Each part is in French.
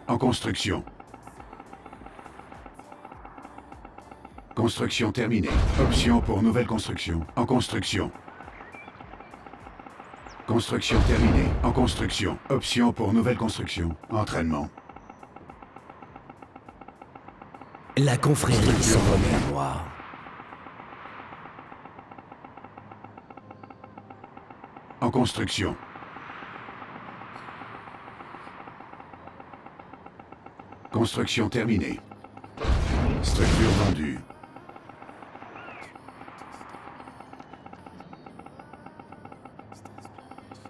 En construction. Construction terminée. Option pour nouvelle construction. En construction. Construction terminée. En construction. Option pour nouvelle construction. Entraînement. La confrérie s'en remet à moi. En construction. Construction terminée. Structure vendue.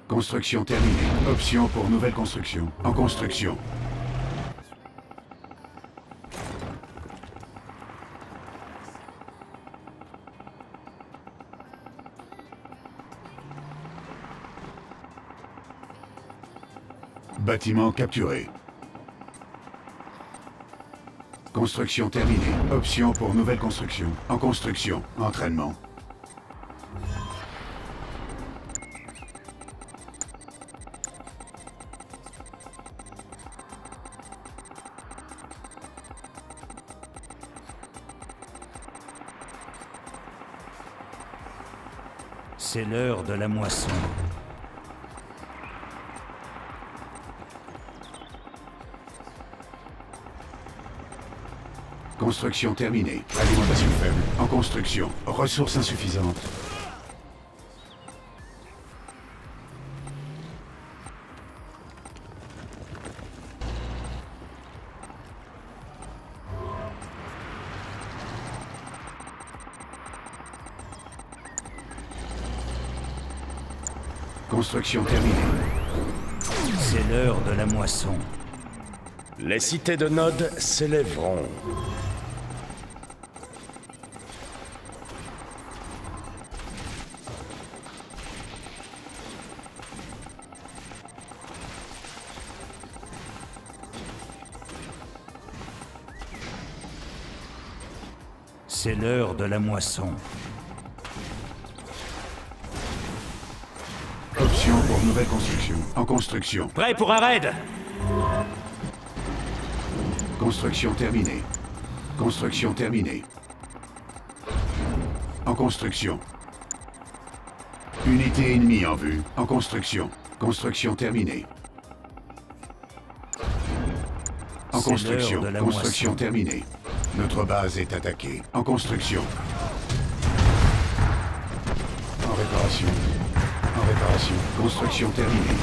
Construction terminée. Option pour nouvelle construction. En construction. Bâtiment capturé. Construction terminée. Option pour nouvelle construction. En construction. Entraînement. C'est l'heure de la moisson. Construction terminée. Alimentation faible. En construction. Ressources insuffisantes. Construction terminée. C'est l'heure de la moisson. Les cités de Nod s'élèveront. C'est l'heure de la moisson. Option pour nouvelle construction. En construction. Prêt pour un raid? Construction terminée. Construction terminée. En construction. Unité ennemie en vue. En construction. Construction terminée. En C'est construction. l'heure de la Construction moisson. terminée. Notre base est attaquée. En construction. En réparation. En réparation. Construction terminée.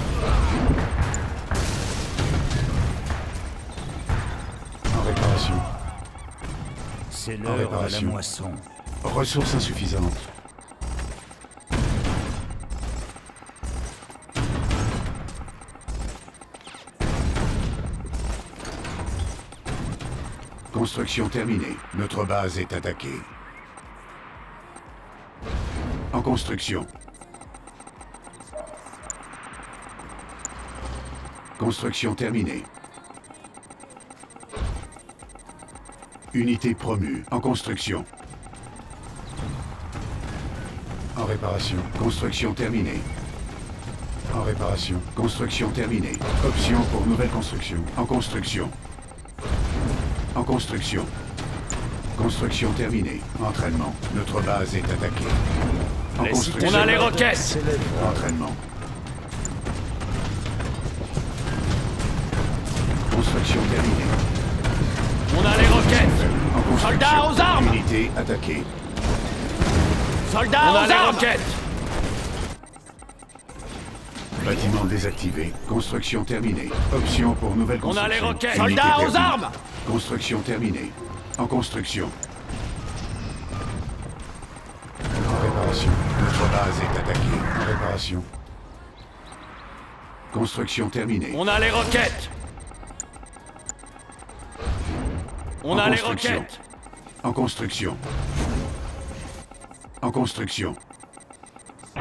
En réparation. C'est l'heure de la réparation. moisson. Ressources insuffisantes. Construction terminée. Notre base est attaquée. En construction. Construction terminée. Unité promue. En construction. En réparation. Construction terminée. En réparation. Construction terminée. Option pour nouvelle construction. En construction. En construction. Construction terminée. Entraînement. Notre base est attaquée. En Les cités construction. de On a les Nod roquettes. s'élèveront. Entraînement. Construction terminée. On a les roquettes. En construction. Soldats aux armes. Unité attaquée. Soldats On a aux les armes. roquettes. Bâtiment désactivé. Construction terminée. Option pour nouvelle On construction. a les roquettes. Unité Soldats aux perdue. armes. Construction terminée. En construction. En réparation. Notre base est attaquée. En réparation. Construction terminée. On a les roquettes. On En a les construction. roquettes. En construction. En construction.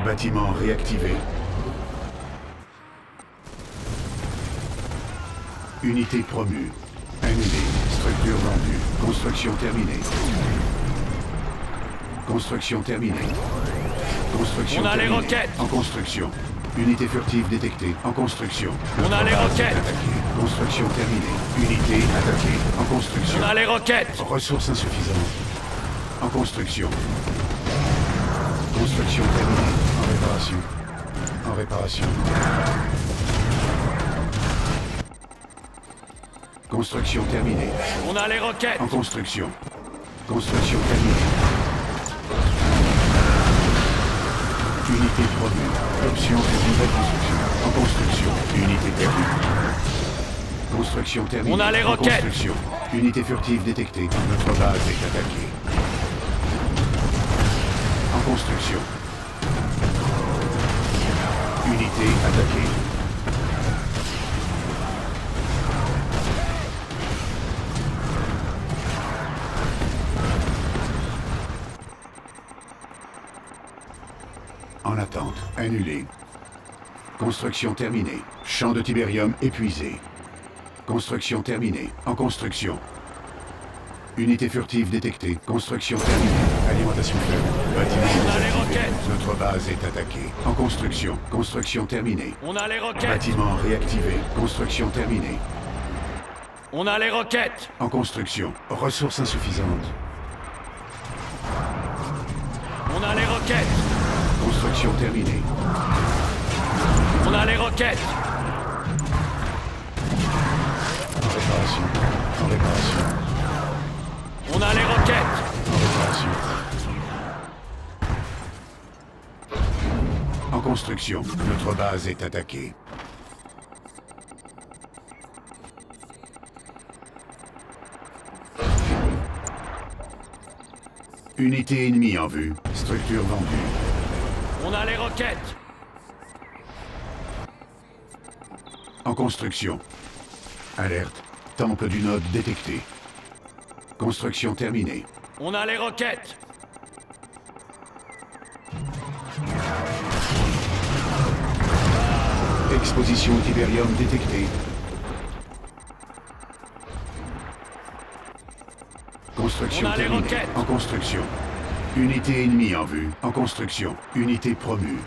Bâtiment réactivé. Unité promue. Ennemi. Structure vendue. Construction terminée. Construction terminée. Construction On a les terminée. roquettes. En construction. Unité furtive détectée. En construction. On a Notre les base est roquettes. attaquée. Construction terminée. Unité attaquée. En construction. On a les roquettes. Ressources insuffisantes. En construction. Construction terminée. En réparation. En réparation. Construction terminée. On a les roquettes. En construction. Construction terminée. Unité produite. Option pour nouvelle construction. En construction. Unité perdue. Construction terminée. On a les En roquettes. construction. Unité furtive détectée. Notre base est attaquée. En construction. Unité attaquée. En attente. Annulé. Construction terminée. Champ de Tiberium épuisé. Construction terminée. En construction. Unité furtive détectée. Construction terminée. Alimentation faible. Bâtiment On a les désactivé. roquettes. Notre base est attaquée. En construction. Construction terminée. On a les roquettes. Bâtiment réactivé. Construction terminée. On a les roquettes. En construction. Ressources insuffisantes. On a les roquettes. Construction terminée. On a les roquettes. En réparation. En réparation. On a les roquettes. En réparation. En construction. Notre base est attaquée. Unité ennemie en vue. Structure vendue. On a les roquettes. En construction. Alerte. Temple du node détecté. Construction terminée. On a les roquettes. Exposition Tiberium détectée. Construction On a les terminée. roquettes. En construction. Unité ennemie en vue. En construction. Unité promue.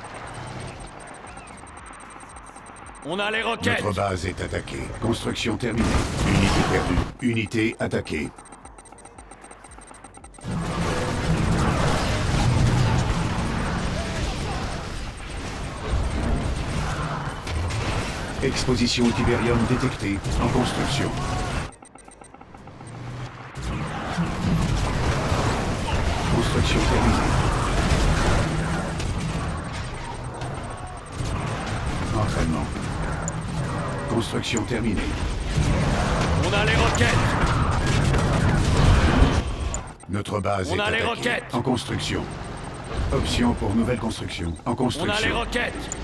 On a les roquettes. Notre base est attaquée. Construction terminée. Unité perdue. Unité attaquée. Exposition au Tiberium détectée. En construction. Construction terminée. Entraînement. Construction terminée. On a les roquettes. Notre base On est a les attaquée. roquettes. En construction. Option pour nouvelle construction. En On a les construction. roquettes.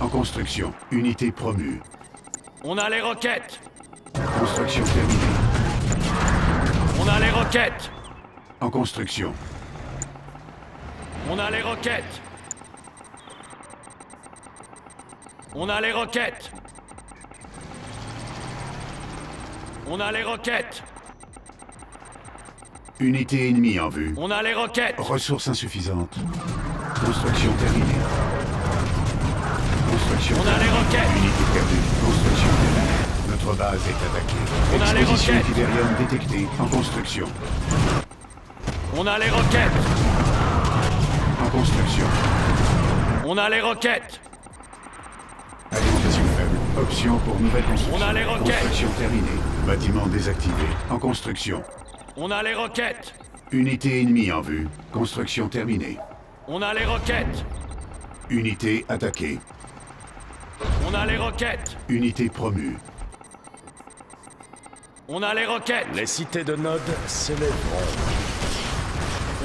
En construction. Unité promue. On a les roquettes. Construction terminée. On a les roquettes. En construction. On a les roquettes. On a les roquettes. On a les roquettes. Unité ennemie en vue. On a les roquettes. Ressources insuffisantes. Construction terminée. Construction On a les terminée. roquettes. Unité perdue. Construction terminée. Notre base est attaquée. On a les Exposition roquettes. Tiberium détectée. En construction. On a les roquettes. En construction. On a les roquettes. Alimentation faible. Option pour nouvelle construction. On a les roquettes. Construction terminée. Bâtiment désactivé. En construction. On a les roquettes. Unité ennemie en vue. Construction terminée. On a les roquettes. Unité attaquée. On a les roquettes. Unité promue. On a les roquettes. Les cités de Nod s'élèveront.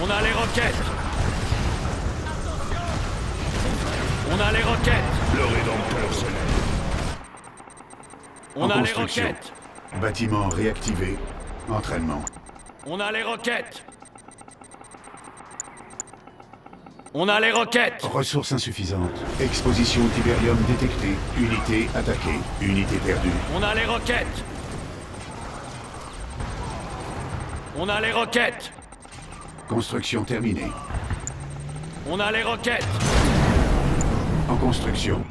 On a les roquettes. On a les roquettes. Le Rédempteur se lève. On En a les construction. roquettes. Bâtiment réactivé. Entraînement. On a les roquettes. On a les roquettes. Ressources insuffisantes. Exposition au Tiberium détectée. Unité attaquée. Unité perdue. On a les roquettes. On a les roquettes. Construction terminée. On a les roquettes. En construction.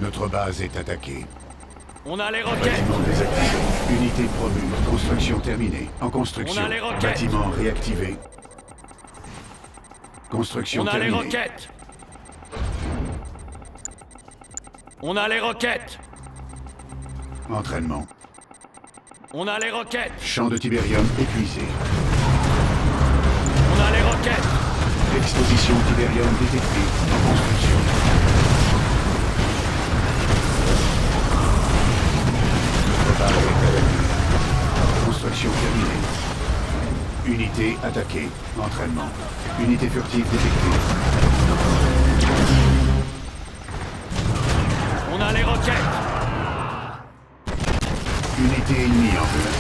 Notre base est attaquée. On a les roquettes. Bâtiment désactivé. Unité promue. Construction terminée. En construction. On a les roquettes. Bâtiment réactivé. Construction On a les terminée. roquettes. On a les roquettes. Entraînement. On a les roquettes. Champ de Tiberium épuisé. On a les roquettes. Exposition Tiberium détectée. En construction. Notre base est attaquée. Construction terminée. Unité attaquée. Entraînement. Unité furtive détectée. On a les roquettes. Unité ennemie en vue.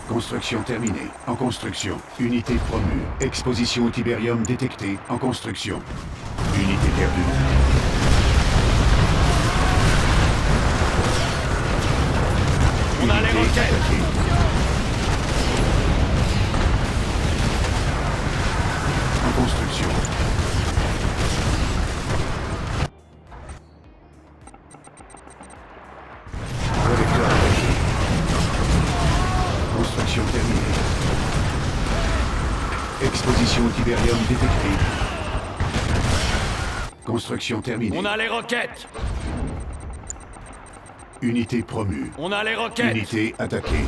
Construction terminée. En construction. Unité promue. Exposition au Tiberium détectée. En construction. Unité perdue. On a les Unité roquettes. attaquée. En construction. Collecteur attaqué. Construction terminée. Exposition au Tiberium détectée. Construction terminée. On a les roquettes. Unité promue. On a les roquettes. Unité attaquée.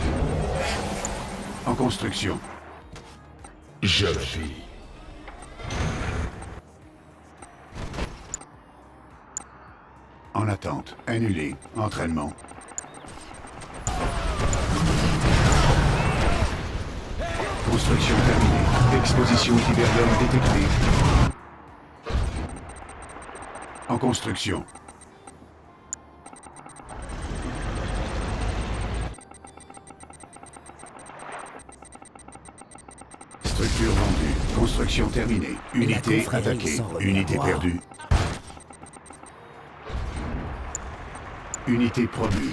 En construction. Je vis. En attente. Annulé. Entraînement. Construction terminée. Exposition au Tiberium détectée. En construction. Structure vendue. Construction terminée. Unité confrérie attaquée. s'en remet à Unité moi. perdue. Unité promue.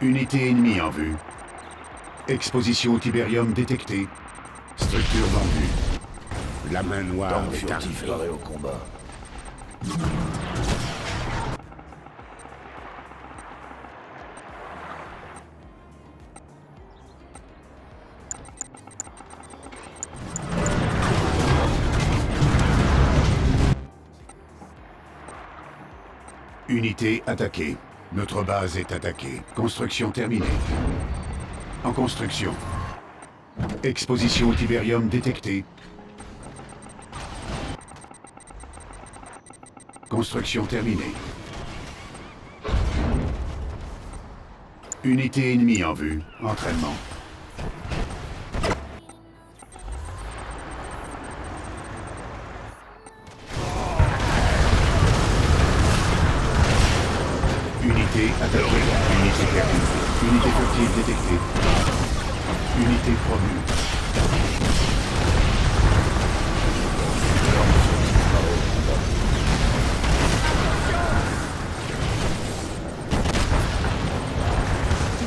Unité ennemie en vue. Exposition au Tiberium détectée. Structure vendue. La main noire Arme est furtif arrivée. paré au combat. Unité attaquée. Notre base est attaquée. Construction terminée. En construction. Exposition au Tiberium détectée. Construction terminée. Unité ennemie en vue. Entraînement. Unité attaquée. Unité perdue. Unité furtive détectée. Unité promue.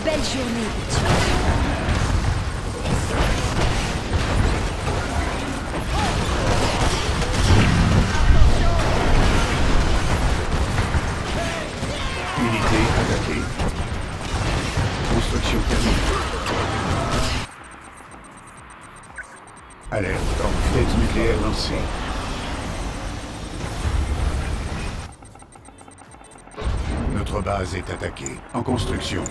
Belle journée, petit. Unité attaquée. Construction terminée. Alerte. Tête nucléaire lancée. Notre base est attaquée. En construction.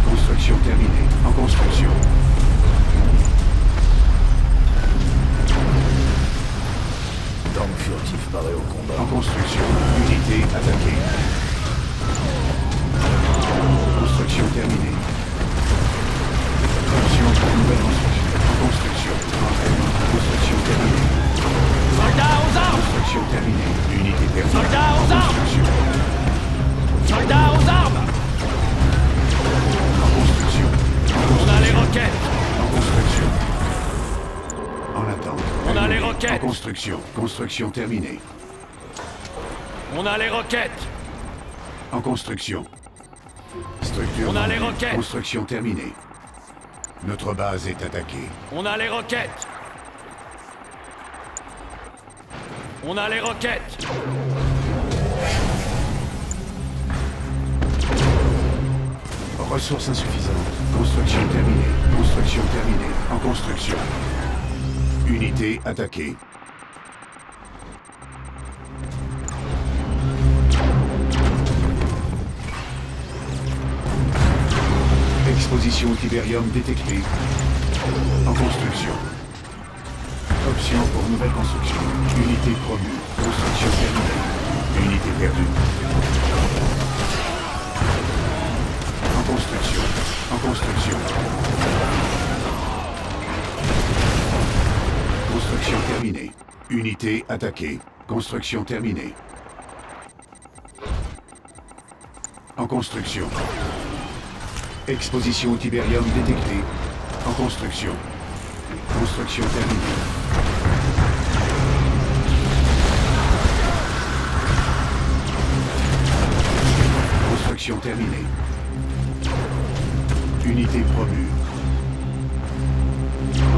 Construction terminée. En construction. Arme furtif paré au combat. En construction. Unité attaquée. Construction terminée. Construction pour nouvelle construction. En construction. Entraînement. Construction terminée. Soldats aux armes. Construction terminée. Unité perdue. Soldats aux armes. Construction. Soldats aux armes. En construction. On a les roquettes. En construction. En attente. On a les Annulé. roquettes. En construction. Construction terminée. On a les roquettes. En construction. Structure On a les vendue. roquettes. Construction terminée. Notre base est attaquée. On a les roquettes. On a les roquettes. Ressources insuffisantes. Construction terminée. Construction terminée. En construction. Unité attaquée. Exposition au Tiberium détectée. En construction. Option pour nouvelle construction. Unité promue. Construction terminée. Unité perdue. En construction. En construction. Construction terminée. Unité attaquée. Construction terminée. En construction. Exposition au Tiberium détectée. En construction. Construction terminée. Construction terminée. Unité promue.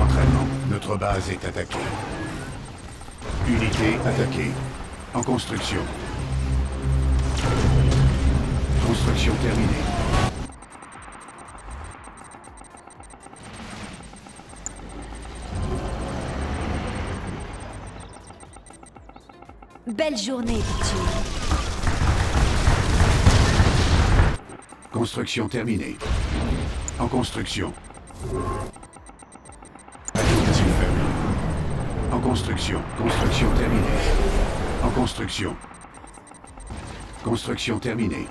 Entraînement. Notre base est attaquée. Unité attaquée. En construction. Construction terminée. Belle journée, Pichu. Construction terminée. En construction. Alimentation faible. En construction. Construction terminée. En construction. Construction terminée.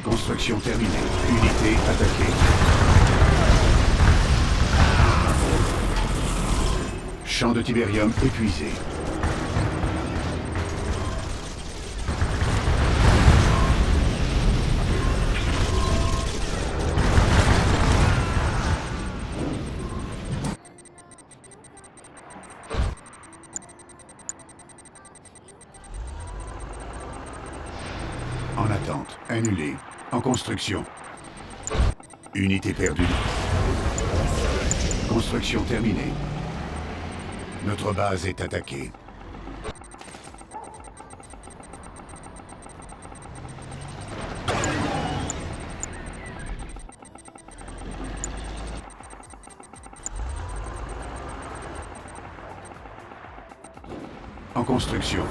Construction terminée. Unité attaquée. Champ de Tiberium épuisé. En attente. Annulé. En construction. Unité perdue. Construction terminée. Notre base est attaquée. En construction.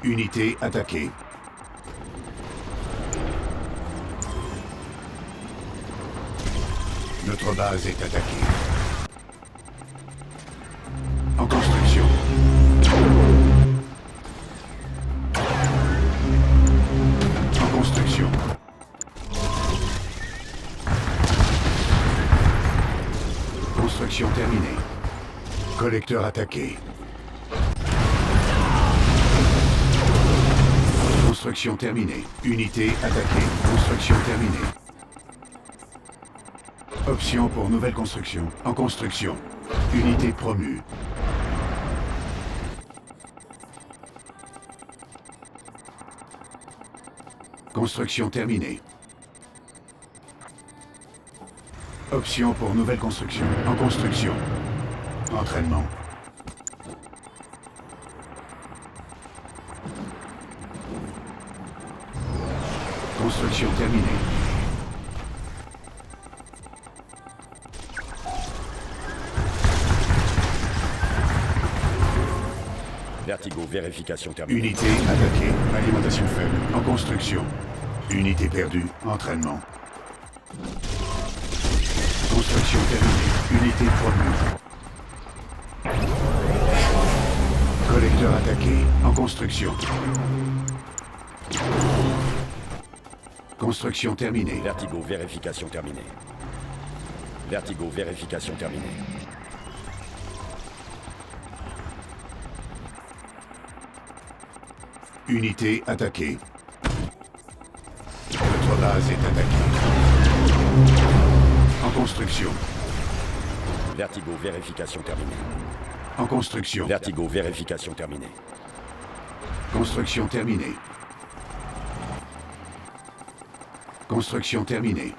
Unité attaquée. Notre base est attaquée. En construction. En construction. Construction terminée. Collecteur attaqué. Construction terminée. Unité attaquée. Construction terminée. Option pour nouvelle construction. En construction. Unité promue. Construction terminée. Option pour nouvelle construction. En construction. Entraînement. Construction terminée. Vertigo, vérification terminée. Unité attaquée. Alimentation faible. En construction. Unité perdue. Entraînement. Construction terminée. Unité promue. Collecteur attaqué. En construction. Construction terminée. Vertigo, vérification terminée. Vertigo, vérification terminée. Unité attaquée. Notre base est attaquée. En construction. Vertigo, vérification terminée. En construction. Vertigo, vérification terminée. Construction terminée. Construction terminée.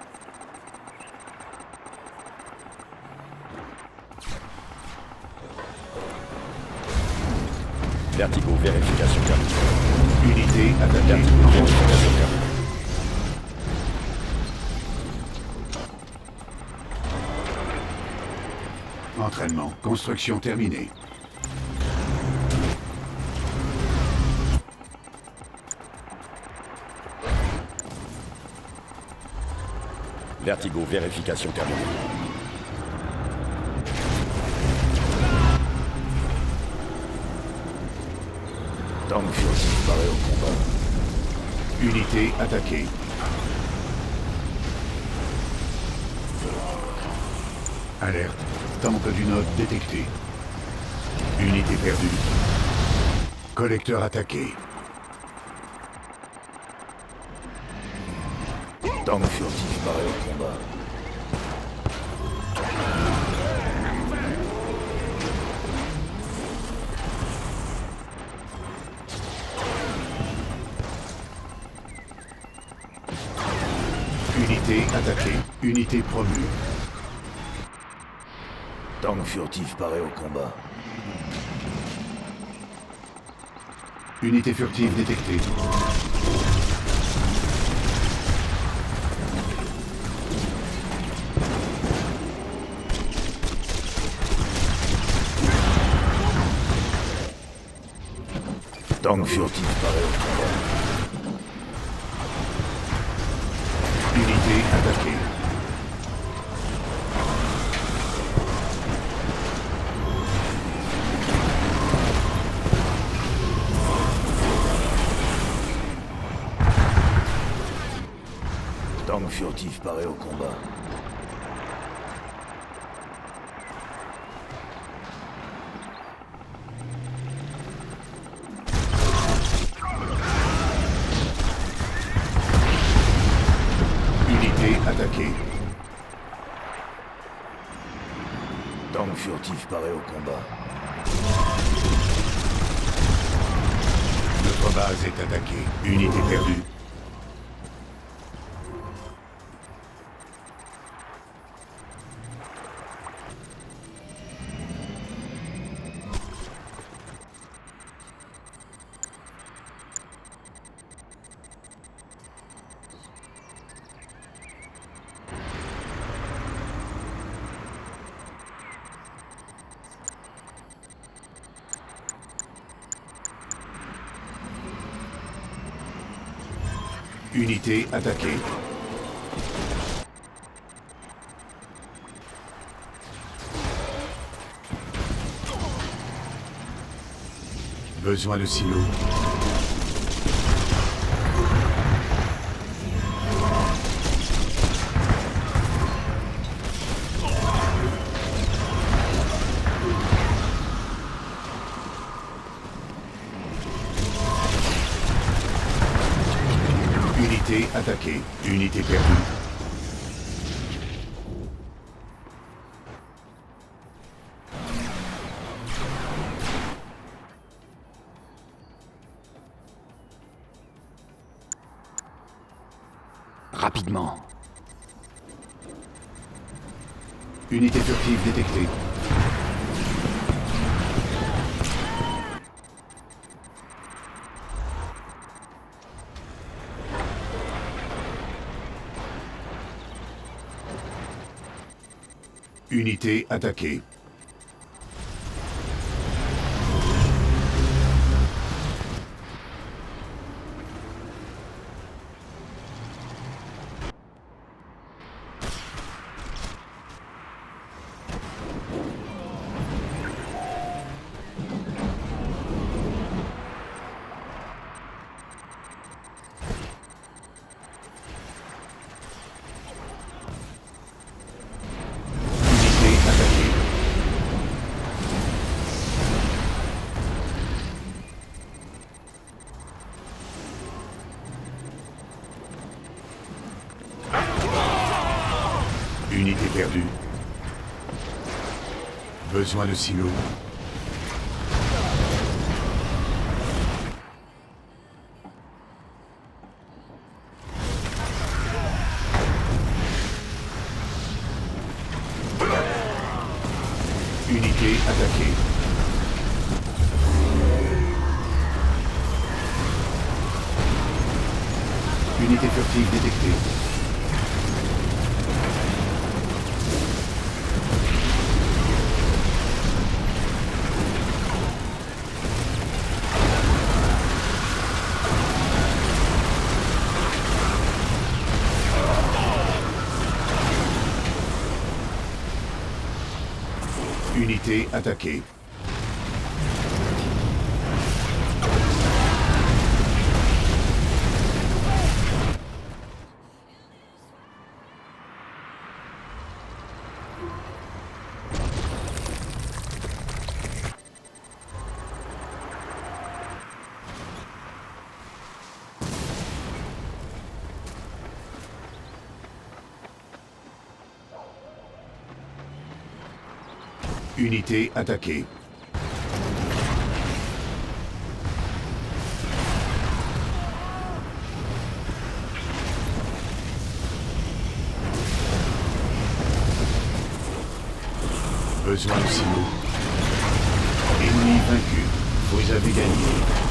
Vertigo, vérification terminée. Unité attaquée. Vertigo, vérification terminée. Entraînement. Construction terminée. Vertigo, vérification terminée. Tank furtif paraît au combat. Unité attaquée. Alerte. Temple du node détecté. Unité perdue. Collecteur attaqué. Tank furtif paraît au combat. Unité attaquée. Unité promue. Tank furtif paraît au combat. Unité furtive détectée. Tank furtif paraît au combat. Unité attaquée. Tank furtif paraît au combat. Unité attaquée. Tank furtif paraît au combat. Notre base est attaquée. Unité perdue. Unité attaquée. Besoin de silo. Unité attaquée. Unité perdue. Rapidement. Unité furtive détectée. Unité attaquée. Unité attaquée. Unité perdue. Besoin de silo. Unité attaquée. Unité furtive détectée. Unité attaquée. Unité attaquée. Besoin de signaux. Ennemi vaincu. Vous avez gagné.